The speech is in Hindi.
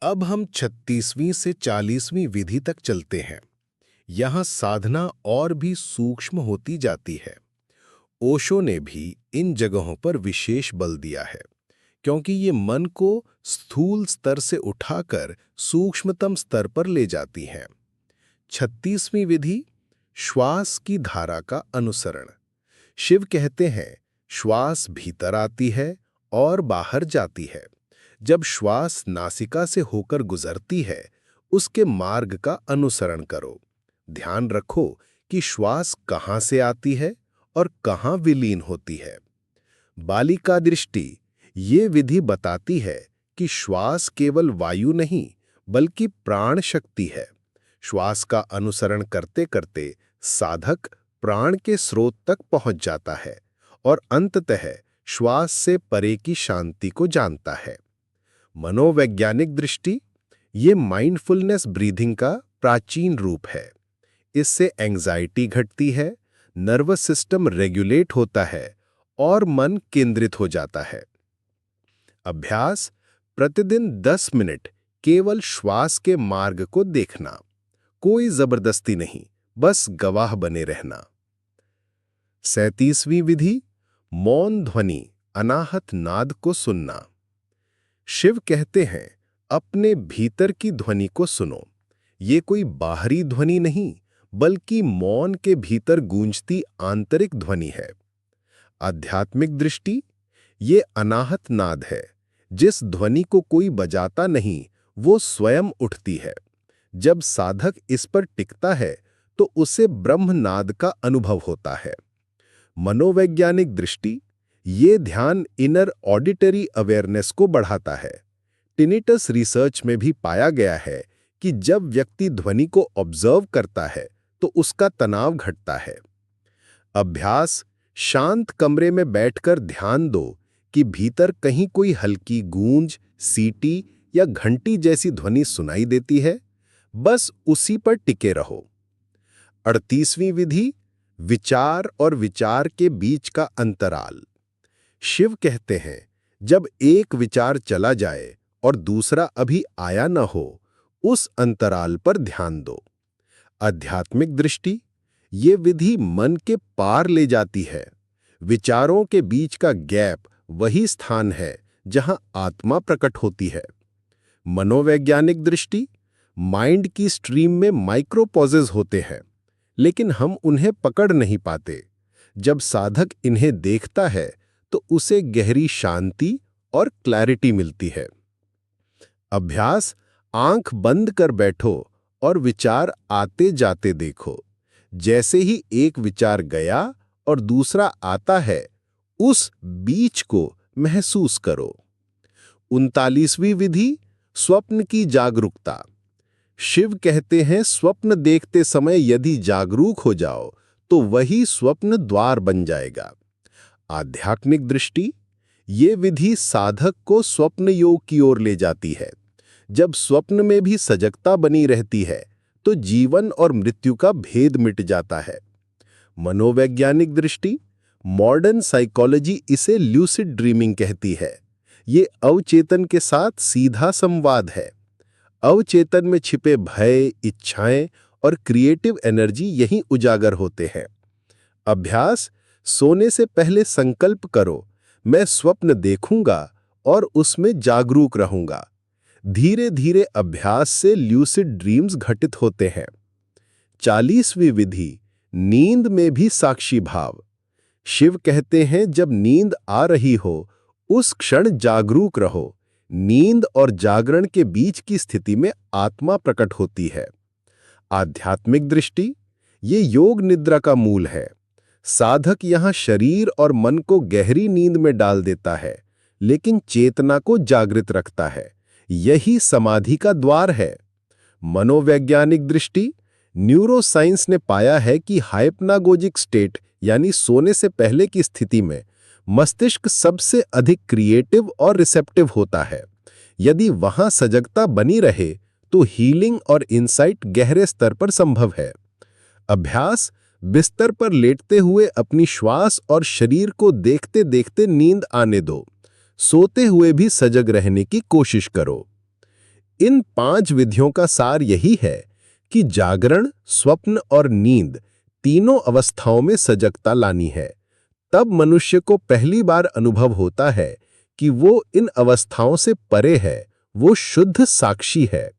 अब हम 36वीं से 40वीं विधि तक चलते हैं। यहाँ साधना और भी सूक्ष्म होती जाती है। ओशो ने भी इन जगहों पर विशेष बल दिया है, क्योंकि ये मन को स्थूल स्तर से उठाकर सूक्ष्मतम स्तर पर ले जाती हैं। 36वीं विधि, श्वास की धारा का अनुसरण। शिव कहते हैं, श्वास भीतर आती है और बाहर जाती है। जब श्वास नासिका से होकर गुजरती है, उसके मार्ग का अनुसरण करो। ध्यान रखो कि श्वास कहाँ से आती है और कहाँ विलीन होती है। बालिका दृष्टि, ये विधि बताती है कि श्वास केवल वायु नहीं, बल्कि प्राण शक्ति है। श्वास का अनुसरण करते करते साधक प्राण के स्रोत तक पहुंच जाता है और अंततः श्वास से परे की शांति को जानता है। मनोवैज्ञानिक दृष्टि, ये माइंडफुलनेस ब्रीथिंग का प्राचीन रूप है। इससे एंजाइटी घटती है, नर्वस सिस्टम रेगुलेट होता है और मन केंद्रित हो जाता है। अभ्यास, प्रतिदिन 10 मिनट केवल श्वास के मार्ग को देखना। कोई जबरदस्ती नहीं, बस गवाह बने रहना। 37वीं विधि, मौन ध्वनि अनाहत नाद को सुनना। शिव कहते हैं, अपने भीतर की ध्वनि को सुनो। ये कोई बाहरी ध्वनि नहीं, बल्कि मौन के भीतर गूंजती आंतरिक ध्वनि है। आध्यात्मिक दृष्टि, ये अनाहत नाद है। जिस ध्वनि को कोई बजाता नहीं, वो स्वयं उठती है। जब साधक इस पर टिकता है, तो उसे ब्रह्मनाद का अनुभव होता है। मनोवैज्ञानिक दृष्टि, ये ध्यान इनर ऑडिटरी अवेयरनेस को बढ़ाता है। टिनिटस रिसर्च में भी पाया गया है कि जब व्यक्ति ध्वनि को ऑब्जर्व करता है, तो उसका तनाव घटता है। अभ्यास, शांत कमरे में बैठकर ध्यान दो कि भीतर कहीं कोई हल्की गूंज, सीटी या घंटी जैसी ध्वनि सुनाई देती है। बस उसी पर टिके रहो। 38वीं विधि, विचार और विचार के बीच का अंतराल। शिव कहते हैं, जब एक विचार चला जाए और दूसरा अभी आया न हो, उस अंतराल पर ध्यान दो। आध्यात्मिक दृष्टि, ये विधि मन के पार ले जाती है। विचारों के बीच का गैप वही स्थान है जहां आत्मा प्रकट होती है। मनोवैज्ञानिक दृष्टि, माइंड की स्ट्रीम में माइक्रो पॉजेज होते हैं, लेकिन हम उन्हें पकड़ नहीं पाते। जब साधक इन्हें देखता है, तो उसे गहरी शांति और क्लैरिटी मिलती है। अभ्यास, आंख बंद कर बैठो और विचार आते जाते देखो। जैसे ही एक विचार गया और दूसरा आता है, उस बीच को महसूस करो। 39वीं विधि, स्वप्न की जागरूकता। शिव कहते हैं, स्वप्न देखते समय यदि जागरूक हो जाओ, तो वही स्वप्न द्वार बन जाएगा। आध्यात्मिक दृष्टि, ये विधि साधक को स्वप्न योग की ओर ले जाती है। जब स्वप्न में भी सजगता बनी रहती है, तो जीवन और मृत्यु का भेद मिट जाता है। मनोवैज्ञानिक दृष्टि, मॉडर्न साइकोलॉजी इसे ल्यूसिड ड्रीमिंग कहती है। ये अवचेतन के साथ सीधा संवाद है। अवचेतन में छिपे भय, इच्छाएं और क्रिएटिव एनर्जी यहीं उजागर होते हैं। अभ्यास, सोने से पहले संकल्प करो, मैं स्वप्न देखूंगा और उसमें जागरूक रहूंगा। धीरे धीरे अभ्यास से ल्यूसिड ड्रीम्स घटित होते हैं। 40वीं विधि, नींद में भी साक्षी भाव। शिव कहते हैं, जब नींद आ रही हो, उस क्षण जागरूक रहो। नींद और जागरण के बीच की स्थिति में आत्मा प्रकट होती है। आध्यात्मिक दृष्टि, ये योग निद्रा का मूल है। साधक यहाँ शरीर और मन को गहरी नींद में डाल देता है, लेकिन चेतना को जागृत रखता है। यही समाधि का द्वार है। मनोवैज्ञानिक दृष्टि, न्यूरोसाइंस ने पाया है कि हाइप्नागोजिक स्टेट यानी सोने से पहले की स्थिति में मस्तिष्क सबसे अधिक क्रिएटिव और रिसेप्टिव होता है। यदि वहां सजगता बनी रहे, तो हीलिंग और इंसाइट गहरे स्तर पर संभव है। अभ्यास, बिस्तर पर लेटते हुए अपनी श्वास और शरीर को देखते देखते नींद आने दो। सोते हुए भी सजग रहने की कोशिश करो। इन 5 विधियों का सार यही है कि जागरण, स्वप्न और नींद तीनों अवस्थाओं में सजगता लानी है। तब मनुष्य को पहली बार अनुभव होता है कि वो इन अवस्थाओं से परे है, वो शुद्ध साक्षी है।